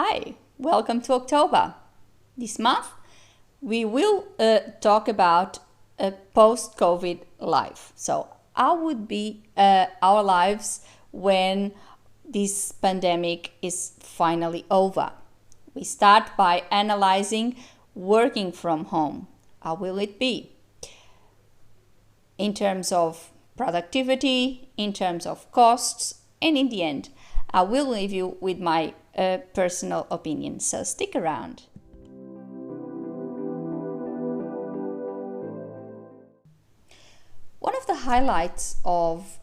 Hi, welcome to October. This month we will talk about a post-COVID life. So, how would be our lives when this pandemic is finally over? We start by analyzing working from home. How will it be? In terms of productivity, in terms of costs, and in the end, I will leave you with my personal opinion. So stick around. One of the highlights of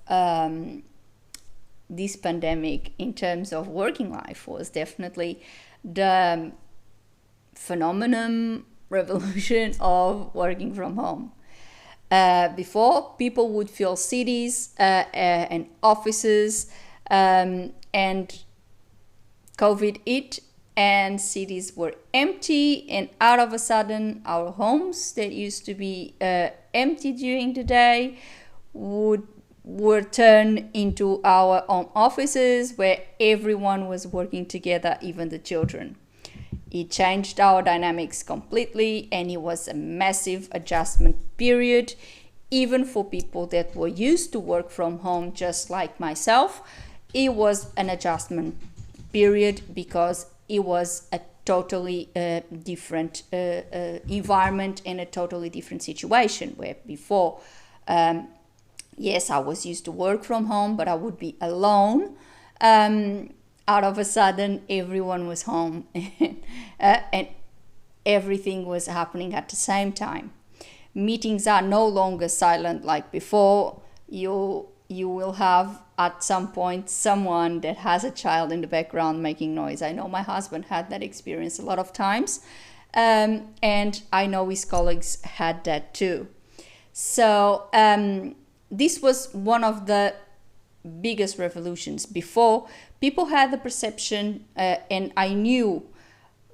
this pandemic in terms of working life was definitely the phenomenon revolution of working from home. Before, people would fill cities and offices, and COVID hit, and cities were empty, and out of a sudden, our homes that used to be empty during the day were turned into our own offices where everyone was working together, even the children. It changed our dynamics completely, and it was a massive adjustment period, even for people that were used to work from home, just like myself. It was an adjustment period because it was a totally different environment and a totally different situation, where before, yes, I was used to work from home, but I would be alone. Out of a sudden, everyone was home and everything was happening at the same time. Meetings are no longer silent like before. You will have at some point someone that has a child in the background making noise. I know my husband had that experience a lot of times, and I know his colleagues had that too. So this was one of the biggest revolutions. Before, people had the perception, and I knew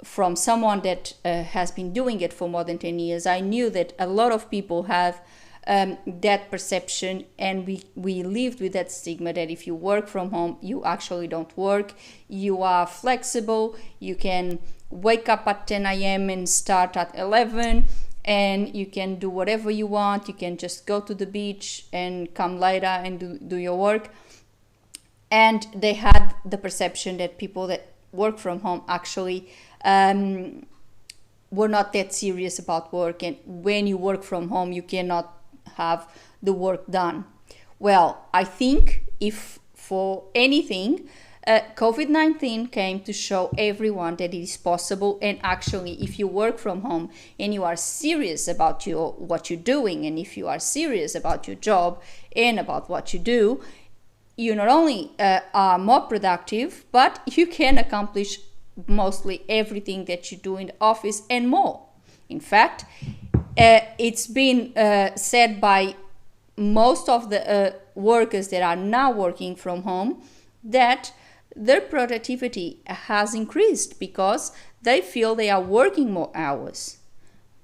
from someone that has been doing it for more than 10 years, I knew that a lot of people have that perception, and we lived with that stigma that if you work from home, you actually don't work. You are flexible. You can wake up at 10 a.m. and start at 11, and you can do whatever you want. You can just go to the beach and come later and do your work. And they had the perception that people that work from home actually were not that serious about work, and when you work from home, you cannot have the work done. Well, I think if for anything, COVID-19 came to show everyone that it is possible, and actually if you work from home and you are serious about what you're doing, and if you are serious about your job and about what you do, you not only are more productive, but you can accomplish mostly everything that you do in the office and more. In fact, it's been said by most of the workers that are now working from home that their productivity has increased because they feel they are working more hours,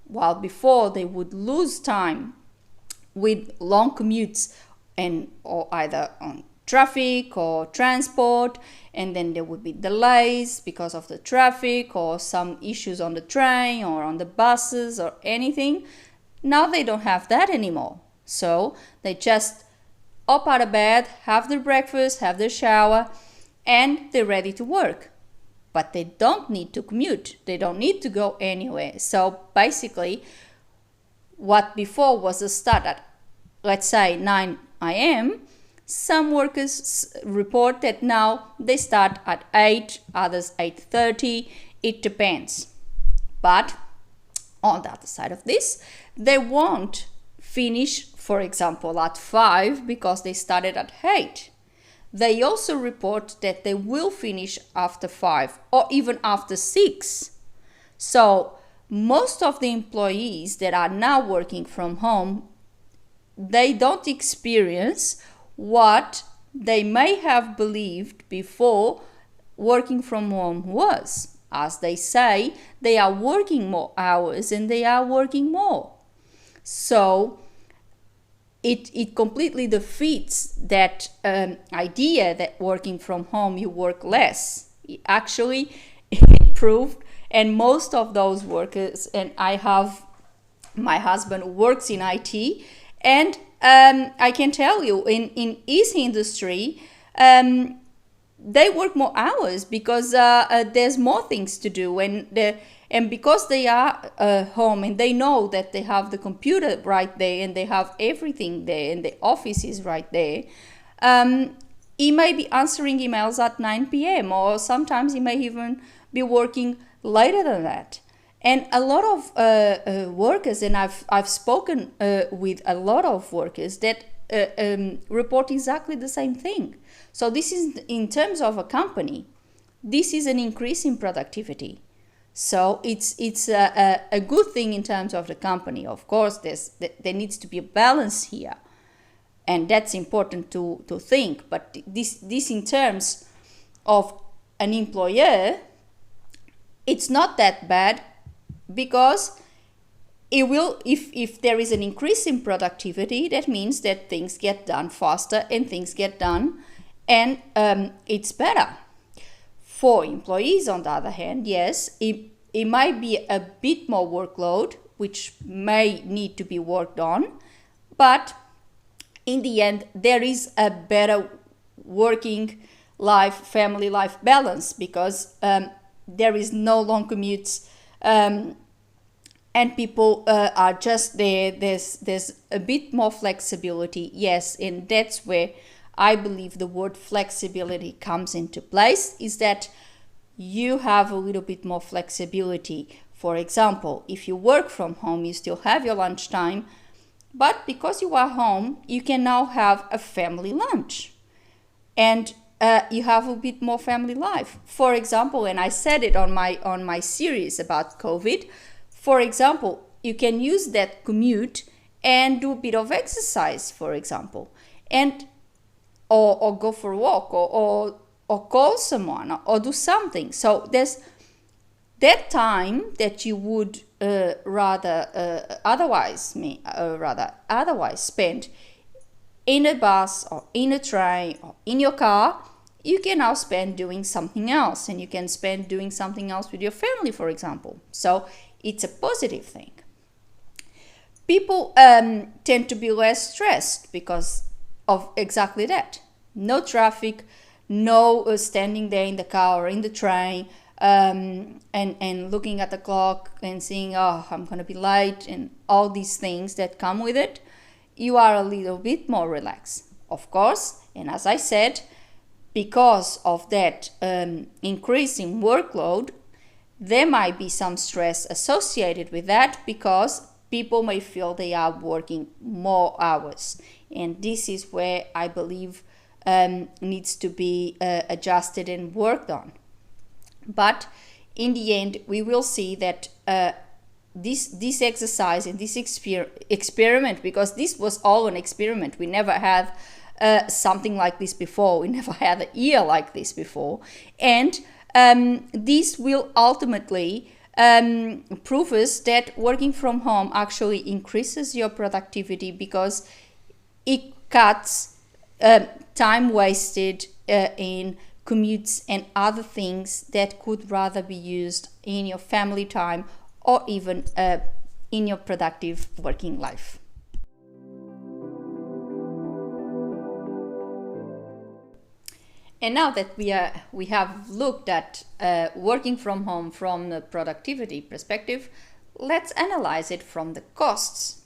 while before they would lose time with long commutes or either on traffic or transport, and then there would be delays because of the traffic or some issues on the train or on the buses or anything. Now they don't have that anymore. So they just up out of bed, have their breakfast, have their shower, and they're ready to work. But they don't need to commute. They don't need to go anywhere. So basically, what before was a start at, let's say, 9 a.m., some workers report that now they start at 8, others 8:30. It depends. But on the other side of this, they won't finish, for example, at 5 because they started at 8. They also report that they will finish after 5 or even after 6. So most of the employees that are now working from home, they don't experience what they may have believed before working from home was. As they say, they are working more hours and they are working more. So it completely defeats that idea that working from home you work less. Actually, improved, and most of those workers, and I have my husband works in IT, and I can tell you in his industry, they work more hours because there's more things to do, and because they are home and they know that they have the computer right there and they have everything there and the office is right there. He may be answering emails at 9 p.m. or sometimes he may even be working later than that. And a lot of workers, and I've spoken with a lot of workers that report exactly the same thing. So this is, in terms of a company, this is an increase in productivity. So it's a good thing in terms of the company. Of course, there needs to be a balance here, and that's important to think. But this in terms of an employer, it's not that bad, because it will, if there is an increase in productivity, that means that things get done faster and things get done, and it's better. For employees, on the other hand, yes, it might be a bit more workload, which may need to be worked on, but in the end, there is a better working life, family life balance, because there is no long commutes, and people are just there. There's a bit more flexibility, yes, and that's where I believe the word flexibility comes into place, is that you have a little bit more flexibility. For example, if you work from home, you still have your lunchtime, but because you are home, you can now have a family lunch, and you have a bit more family life. For example, and I said it on my series about COVID, for example, you can use that commute and do a bit of exercise, for example, and or go for a walk, or call someone, or do something. So there's that time that you would otherwise spend in a bus or in a train or in your car, you can now spend doing something else, and you can spend doing something else with your family, for example. So it's a positive thing. People tend to be less stressed because of exactly that. No traffic, no standing there in the car or in the train, and looking at the clock and saying, oh, I'm going to be late, and all these things that come with it. You are a little bit more relaxed, of course. And as I said, because of that increase in workload, there might be some stress associated with that, because people may feel they are working more hours. And this is where I believe needs to be adjusted and worked on. But in the end, we will see that this exercise and this experiment, because this was all an experiment. We never had something like this before. We never had a year like this before. And this will ultimately prove us that working from home actually increases your productivity, because it cuts time wasted in commutes and other things that could rather be used in your family time, or even in your productive working life. And now that we have looked at working from home from the productivity perspective, let's analyze it from the costs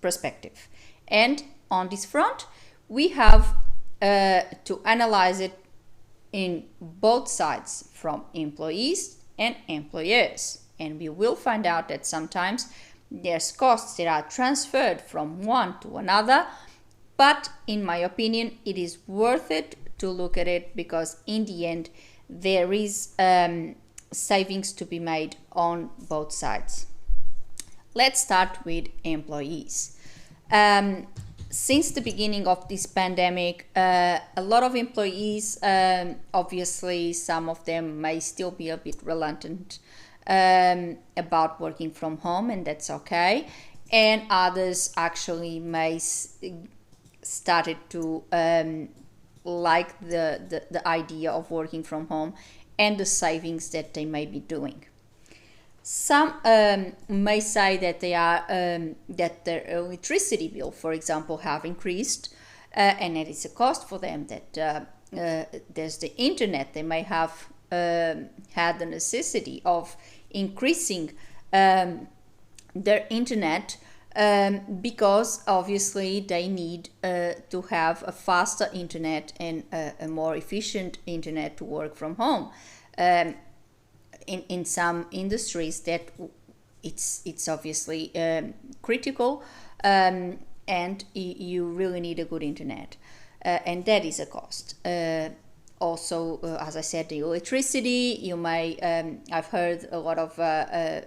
perspective. And on this front, we have to analyze it in both sides, from employees and employers. And we will find out that sometimes there's costs that are transferred from one to another, but in my opinion, it is worth it to look at it, because in the end, there is savings to be made on both sides. Let's start with employees. Since the beginning of this pandemic, a lot of employees, obviously some of them may still be a bit reluctant about working from home, and that's okay. And others actually may started to like the idea of working from home, and the savings that they may be doing. Some may say that that their electricity bill, for example, have increased, and it is a cost for them. That there's the internet. They may have had the necessity of increasing their internet because obviously they need to have a faster internet and a more efficient internet to work from home. In some industries that it's obviously critical, and you really need a good internet, and that is a cost. Also, as I said, the electricity, you may I've heard a lot of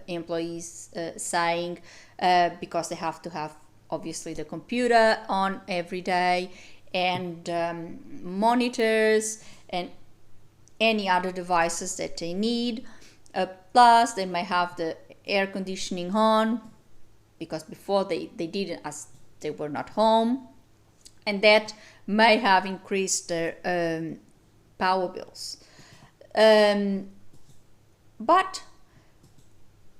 employees saying because they have to have obviously the computer on every day, and monitors and any other devices that they need. Plus, they may have the air conditioning on because before they didn't, as they were not home, and that may have increased their power bills. But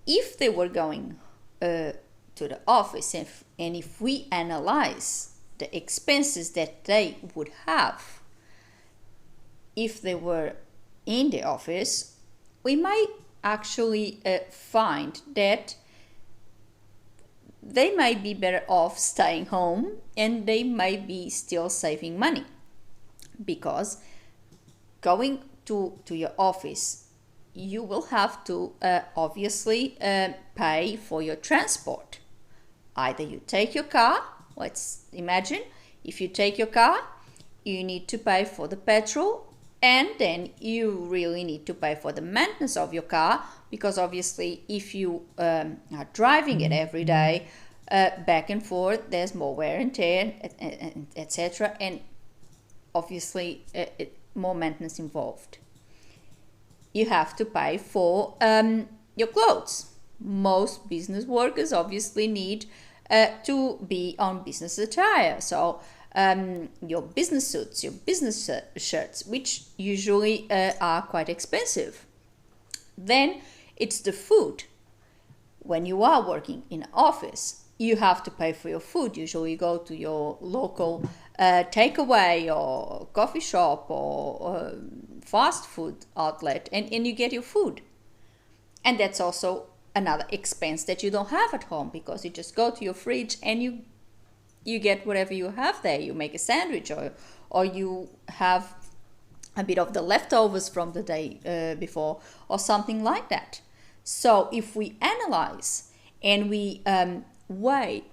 if they were going to the office, and if we analyze the expenses that they would have if they were in the office, we might actually find that they might be better off staying home, and they might be still saving money, because going to your office, you will have to obviously pay for your transport. Either you take your car, let's imagine, if you take your car, you need to pay for the petrol, and then you really need to pay for the maintenance of your car, because obviously if you are driving it every day back and forth, there's more wear and tear, etc., and obviously more maintenance involved. You have to pay for your clothes. Most business workers obviously need to be on business attire, so your business suits, your business shirts, which usually are quite expensive. Then it's the food. When you are working in an office, you have to pay for your food. Usually you go to your local takeaway or coffee shop or fast food outlet, and you get your food. And that's also another expense that you don't have at home, because you just go to your fridge and you get whatever you have there. You make a sandwich, or you have a bit of the leftovers from the day before, or something like that. So if we analyze and we weigh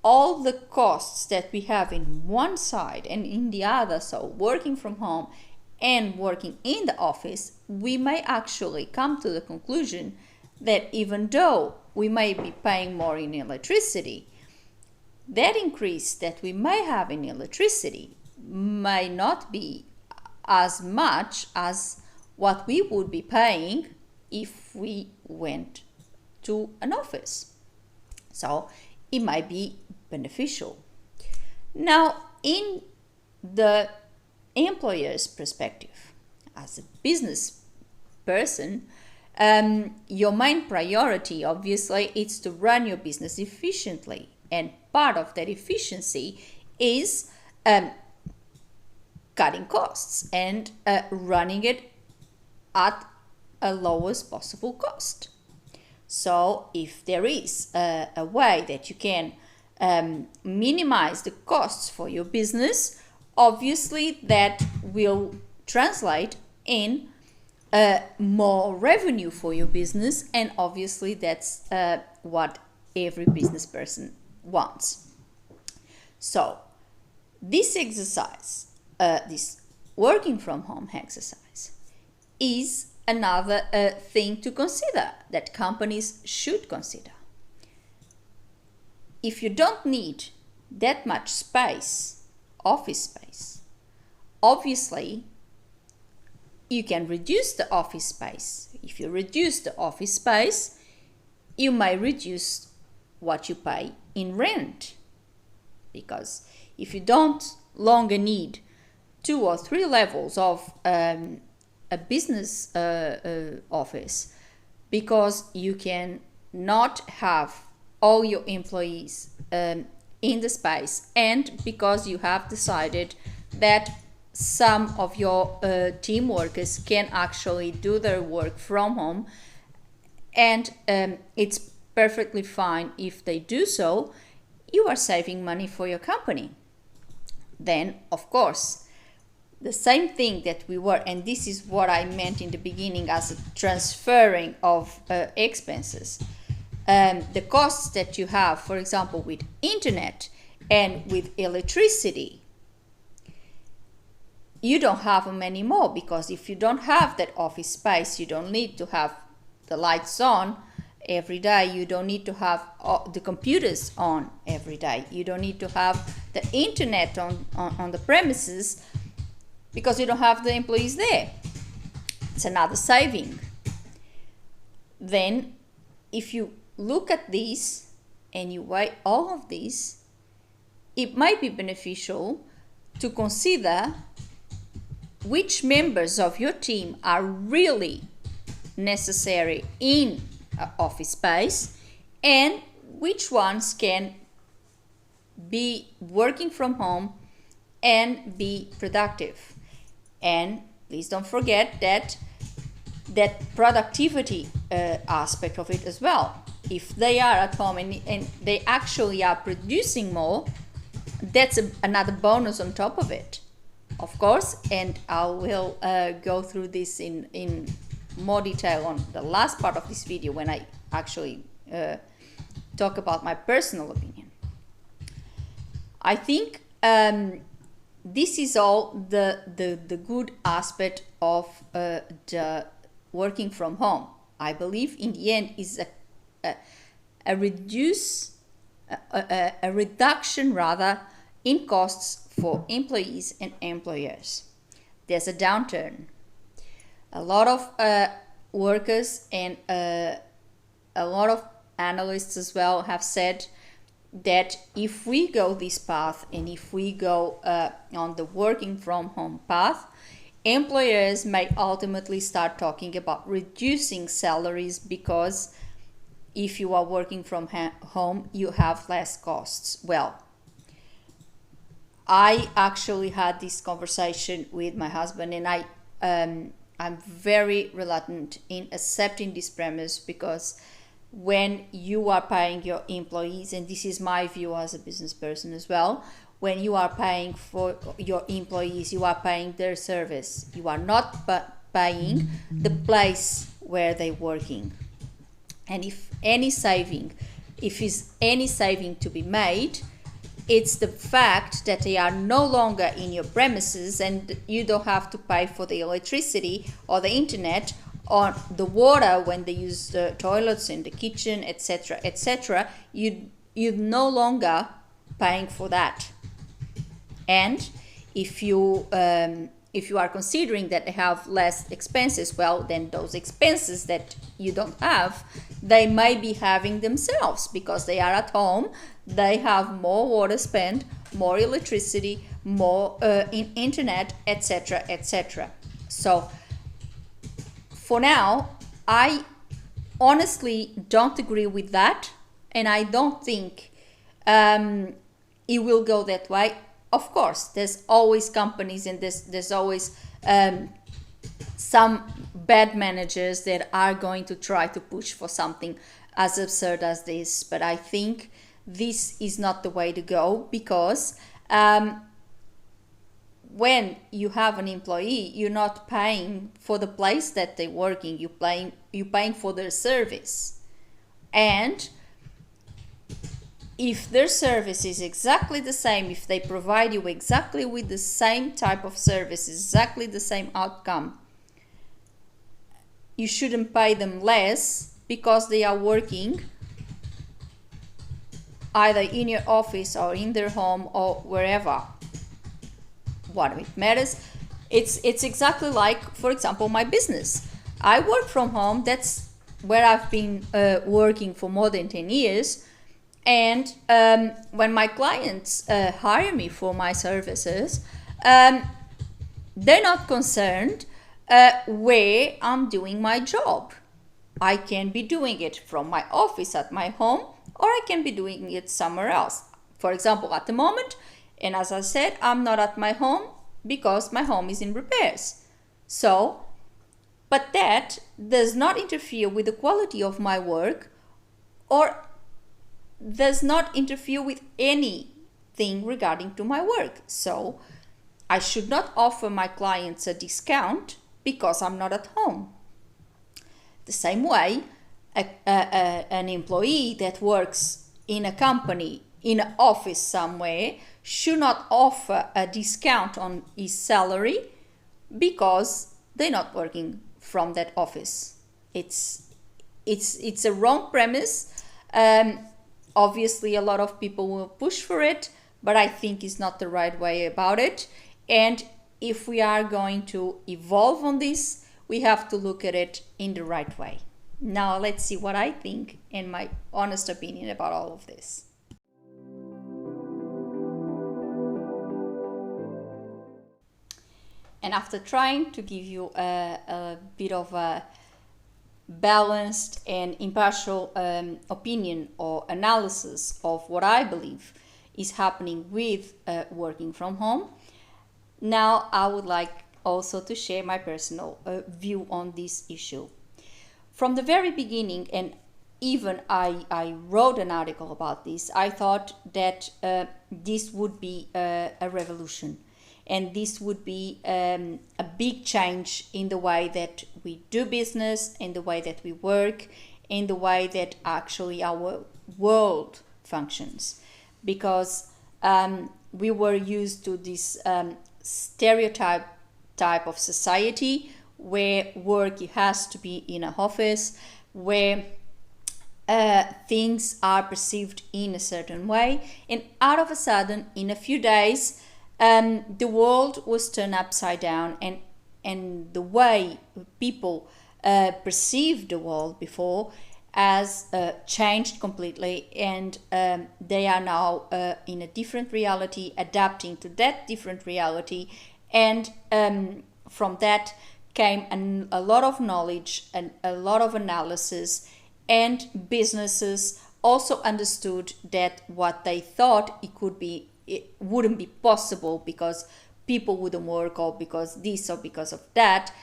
all the costs that we have in one side and in the other, so working from home and working in the office, we may actually come to the conclusion that even though we may be paying more in electricity, that increase that we may have in electricity may not be as much as what we would be paying if we went to an office. So it might be beneficial. Now, in the employer's perspective, as a business person, your main priority obviously is to run your business efficiently, and part of that efficiency is cutting costs and running it at a lowest possible cost. So if there is a way that you can minimize the costs for your business, obviously that will translate in more revenue for your business, and obviously that's what every business person wants. So this exercise, this working from home exercise, is another thing to consider, that companies should consider. If you don't need that much space, office space, obviously you can reduce the office space. If you reduce the office space, you may reduce what you pay in rent, because if you don't longer need 2 or 3 levels of a business office, because you can not have all your employees in the space, and because you have decided that some of your team workers can actually do their work from home, and it's perfectly fine if they do so, you are saving money for your company. Then, of course, the same thing that we were, and this is what I meant in the beginning as a transferring of expenses. The costs that you have, for example, with internet and with electricity, you don't have them anymore, because if you don't have that office space, you don't need to have the lights on every day, you don't need to have the computers on every day, you don't need to have the internet on the premises, because you don't have the employees there. It's another saving. Then, if you look at this and you weigh all of this, it might be beneficial to consider which members of your team are really necessary in office space and which ones can be working from home and be productive. And please don't forget that productivity aspect of it as well. If they are at home and they actually are producing more, that's another bonus on top of it, of course. And I will go through this in more detail on the last part of this video, when I actually talk about my personal opinion. I think this is all the good aspect of the working from home. I believe in the end is a reduction rather in costs for employees and employers. There's a downturn. A lot of workers and a lot of analysts as well have said that if we go this path and if we go on the working from home path, employers may ultimately start talking about reducing salaries, because if you are working from home, you have less costs. Well, I actually had this conversation with my husband, and I'm very reluctant in accepting this premise, because when you are paying your employees, and this is my view as a business person as well, when you are paying for your employees, you are paying their service. You are not paying the place where they're working. And if is any saving to be made, it's the fact that they are no longer in your premises, and you don't have to pay for the electricity or the internet or the water when they use the toilets in the kitchen, etc., etc. You're no longer paying for that. And if you are considering that they have less expenses, well, then those expenses that you don't have, they may be having themselves, because they are at home. They have more water spent, more electricity, more internet, etc., etc. So for now, I honestly don't agree with that, and I don't think it will go that way. Of course, there's always companies, and there's always some bad managers that are going to try to push for something as absurd as this. But I think this is not the way to go, because when you have an employee, you're not paying for the place that they're working, you're paying for their service. And if their service is exactly the same, if they provide you exactly with the same type of service, exactly the same outcome, you shouldn't pay them less because they are working either in your office or in their home or wherever. What it matters, it's exactly like, for example, my business. I work from home. That's where I've been working for more than 10 years. And when my clients hire me for my services, they're not concerned where I'm doing my job. I can be doing it from my office at my home, or I can be doing it somewhere else. For example, at the moment, and as I said, I'm not at my home because my home is in repairs. So, but that does not interfere with the quality of my work, or does not interfere with anything regarding to my work. So I should not offer my clients a discount because I'm not at home. The same way, an employee that works in a company, in an office somewhere, should not offer a discount on his salary because they're not working from that office. It's a wrong premise. Obviously, a lot of people will push for it, but I think it's not the right way about it. And if we are going to evolve on this, we have to look at it in the right way. Now, let's see what I think and my honest opinion about all of this. And after trying to give you a bit of a balanced and impartial opinion or analysis of what I believe is happening with working from home, now I would like also to share my personal view on this issue. From the very beginning, and even I wrote an article about this, I thought that this would be a revolution, and this would be a big change in the way that we do business, in the way that we work, in the way that actually our world functions. Because we were used to this stereotype type of society where work has to be in an office, where things are perceived in a certain way, and out of a sudden, in a few days, the world was turned upside down, and the way people perceived the world before has changed completely, and they are now in a different reality, adapting to that different reality, and from that came a lot of knowledge and a lot of analysis, and businesses also understood that what they thought it wouldn't be possible because people wouldn't work, or because this or because of that,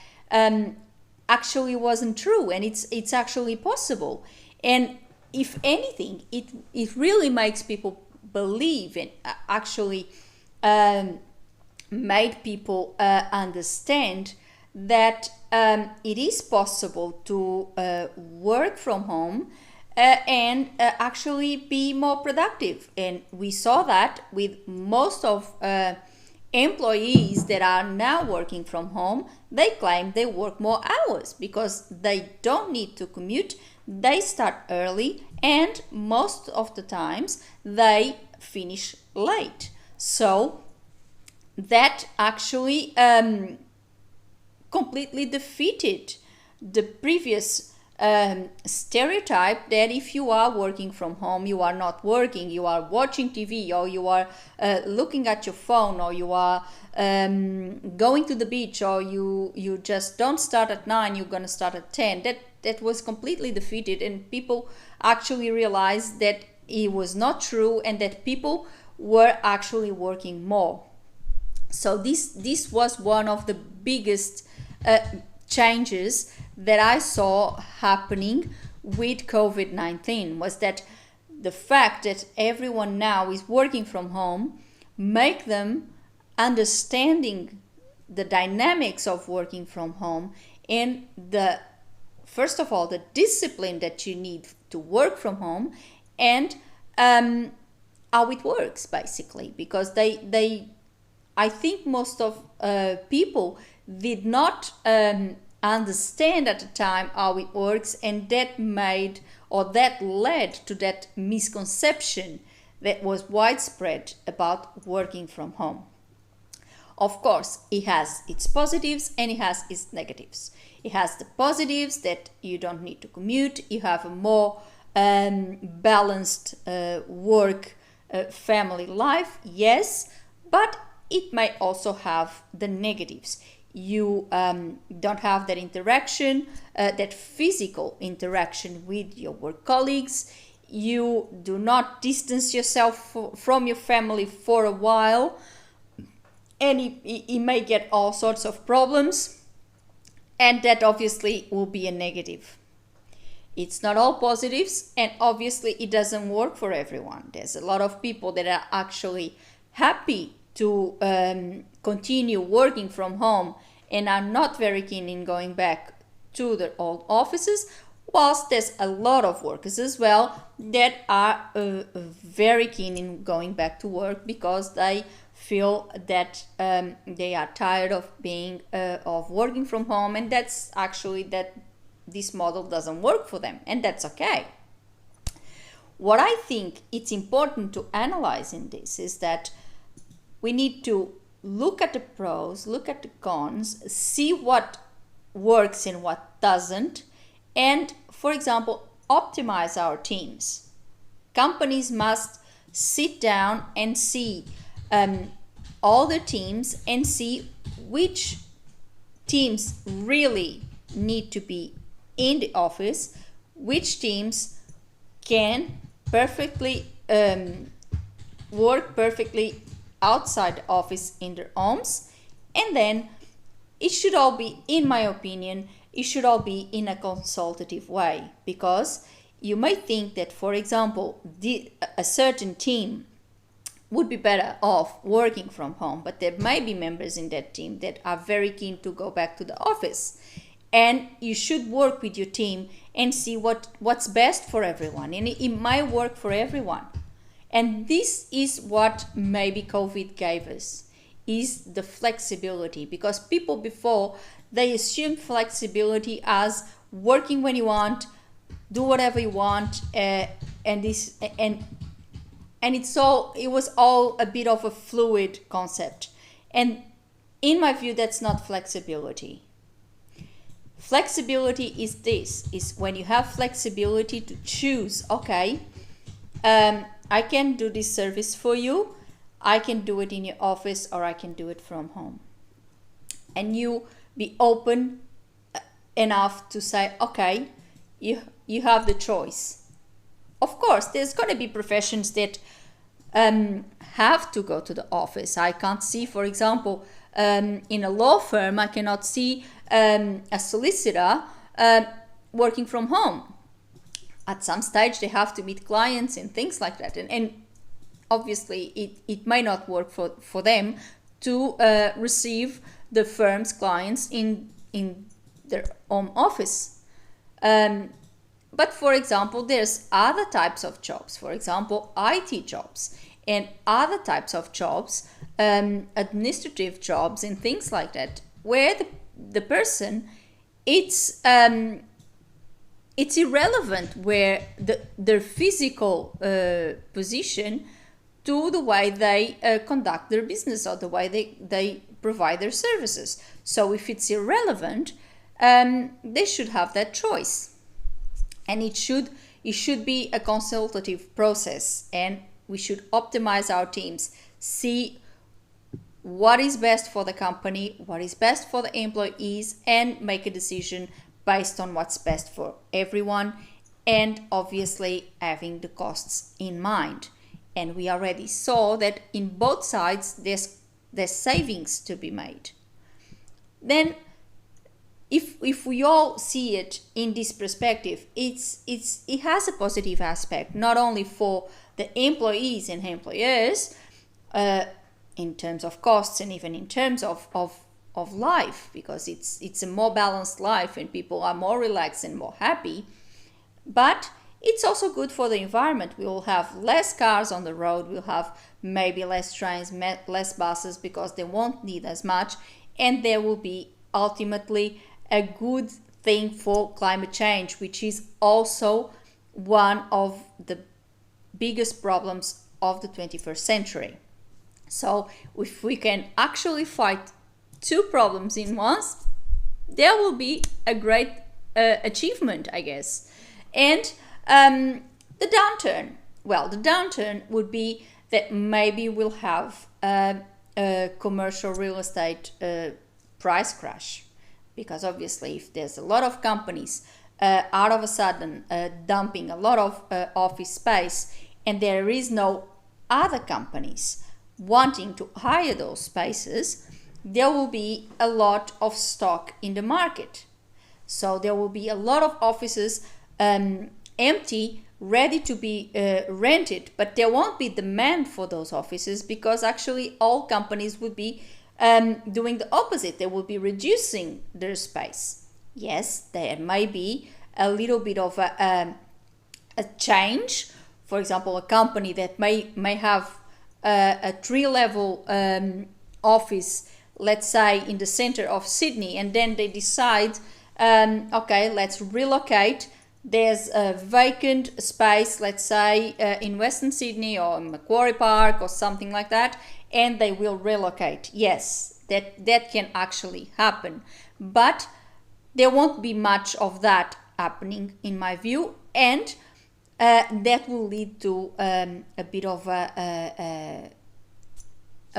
actually wasn't true, and it's actually possible. And if anything, it really makes people believe, and actually made people understand that it is possible to work from home and actually be more productive. And we saw that with most of employees that are now working from home. They claim they work more hours because they don't need to commute, they start early, and most of the times they finish late. So that actually completely defeated the previous stereotype that if you are working from home, you are not working, you are watching TV, or you are looking at your phone, or you are going to the beach, or you just don't start at 9, you're going to start at 10. That was completely defeated, and people actually realized that it was not true, and that people were actually working more. So this was one of the biggest changes that I saw happening with COVID-19, was that the fact that everyone now is working from home make them understanding the dynamics of working from home, and first of all the discipline that you need to work from home, and how it works basically, because I think most of people did not understand at the time how it works, and that led to that misconception that was widespread about working from home. Of course, it has its positives and it has its negatives. It has the positives that you don't need to commute, you have a more balanced work family life, yes, but it may also have the negatives. you don't have that interaction, that physical interaction with your work colleagues. You do not distance yourself from your family for a while, and it may get all sorts of problems, and that obviously will be a negative. It's not all positives, and obviously it doesn't work for everyone. There's a lot of people that are actually happy to continue working from home and are not very keen in going back to their old offices, whilst there's a lot of workers as well that are very keen in going back to work because they feel that they are tired of working from home, and that's actually that this model doesn't work for them, and that's okay. What I think it's important to analyze in this is that we need to look at the pros, look at the cons, see what works and what doesn't, and, for example, optimize our teams. Companies must sit down and see all the teams and see which teams really need to be in the office, which teams can perfectly work perfectly outside the office in their homes, and then it should all be, in my opinion, it should all be in a consultative way, because you might think that, for example, a certain team would be better off working from home, but there may be members in that team that are very keen to go back to the office, and you should work with your team and see what's best for everyone, and it might work for everyone. And this is what maybe COVID gave us, is the flexibility, because people before, they assumed flexibility as working when you want, do whatever you want, and it was all a bit of a fluid concept. And in my view, that's not flexibility. Flexibility is when you have flexibility to choose, okay, I can do this service for you, I can do it in your office, or I can do it from home. And you be open enough to say, okay, you have the choice. Of course, there's going to be professions that have to go to the office. I can't see, for example, in a law firm, I cannot see a solicitor working from home. At some stage, they have to meet clients and things like that. And obviously, it may not work for them to receive the firm's clients in their home office. But for example, there's other types of jobs, for example, IT jobs and other types of jobs, administrative jobs and things like that, where the person, it's irrelevant where their physical position to the way they conduct their business or the way they provide their services. So if it's irrelevant, they should have that choice. And it should be a consultative process, and we should optimize our teams, see what is best for the company, what is best for the employees, and make a decision based on what's best for everyone, and obviously having the costs in mind. And we already saw that in both sides there's savings to be made. Then if we all see it in this perspective, it has a positive aspect, not only for the employees and employers in terms of costs and even in terms of life, because it's a more balanced life and people are more relaxed and more happy, but it's also good for the environment. We will have less cars on the road, we'll have maybe less trains, less buses, because they won't need as much, and there will be ultimately a good thing for climate change, which is also one of the biggest problems of the 21st century. So if we can actually fight two problems in once, there will be a great achievement, I guess. And the downturn, well, the downturn would be that maybe we'll have commercial real estate price crash, because obviously if there's a lot of companies out of a sudden dumping a lot of office space, and there is no other companies wanting to hire those spaces, there will be a lot of stock in the market. So there will be a lot of offices empty, ready to be rented, but there won't be demand for those offices, because actually all companies would be doing the opposite. They will be reducing their space. Yes, there may be a little bit of a change. For example, a company that may have a 3-level office, let's say in the center of Sydney, and then they decide, okay, let's relocate. There's a vacant space, let's say in Western Sydney or Macquarie Park or something like that, and they will relocate. Yes, that can actually happen, but there won't be much of that happening in my view, and that will lead to a bit of a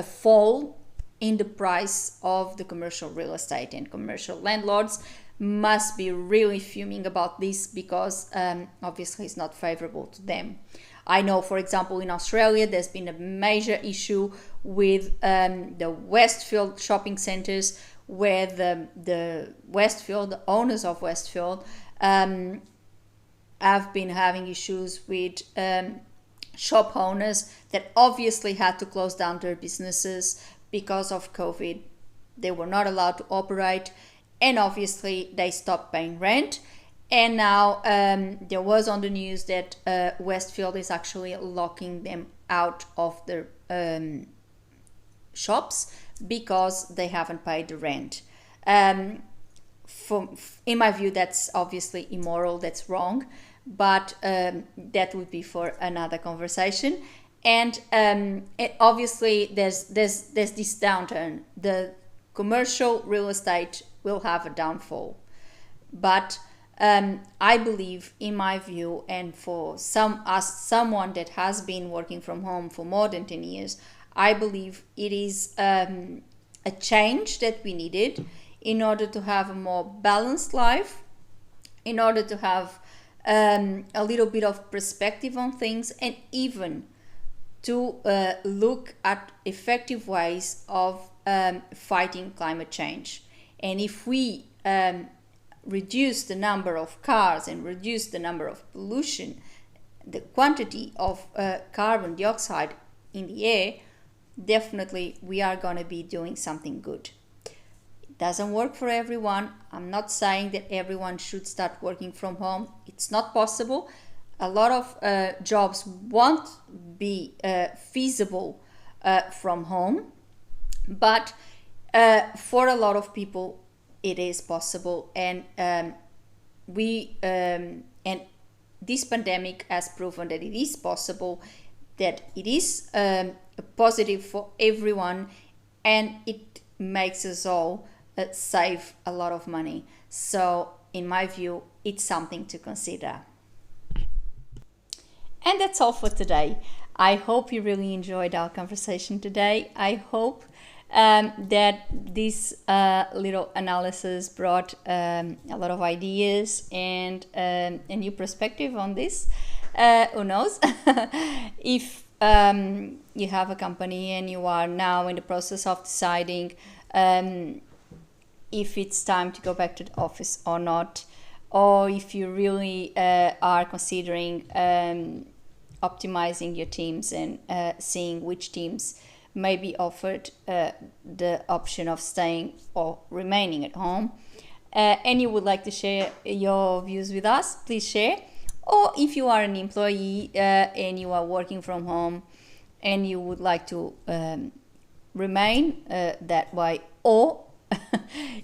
fall in the price of the commercial real estate, and commercial landlords must be really fuming about this, because obviously it's not favorable to them. I know, for example, in Australia there's been a major issue with the Westfield shopping centers, where the owners of Westfield have been having issues with shop owners that obviously had to close down their businesses because of COVID. They were not allowed to operate, and obviously they stopped paying rent. And now there was on the news that Westfield is actually locking them out of their shops because they haven't paid the rent. In my view, that's obviously immoral, that's wrong, but that would be for another conversation. And obviously there's this downturn. The commercial real estate will have a downfall, but I believe, in my view, and for someone that has been working from home for more than 10 years, I believe it is a change that we needed in order to have a more balanced life, in order to have a little bit of perspective on things, and even to look at effective ways of fighting climate change. And if we reduce the number of cars and reduce the number of pollution, the quantity of carbon dioxide in the air, definitely we are going to be doing something good. It doesn't work for everyone. I'm not saying that everyone should start working from home. It's not possible. A lot of jobs won't be feasible from home, but for a lot of people it is possible, and this pandemic has proven that it is possible, that it is positive for everyone, and it makes us all save a lot of money. So in my view, it's something to consider. And that's all for today. I hope you really enjoyed our conversation today. I hope that this little analysis brought a lot of ideas and a new perspective on this. Who knows? If you have a company and you are now in the process of deciding if it's time to go back to the office or not, or if you really are considering optimizing your teams and seeing which teams may be offered the option of staying or remaining at home, and you would like to share your views with us, please share. Or if you are an employee and you are working from home and you would like to remain that way, or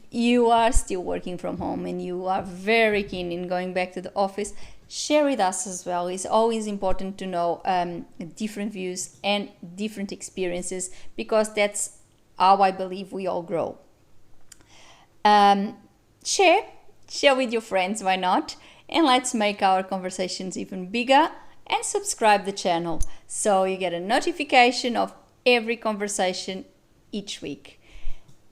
you are still working from home and you are very keen in going back to the office, share with us as well. It's always important to know different views and different experiences, because that's how I believe we all grow. Share with your friends, why not? And let's make our conversations even bigger, and subscribe the channel so you get a notification of every conversation each week.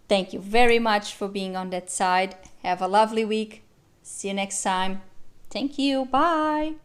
Thank you very much for being on that side. Have a lovely week. See you next time. Thank you. Bye.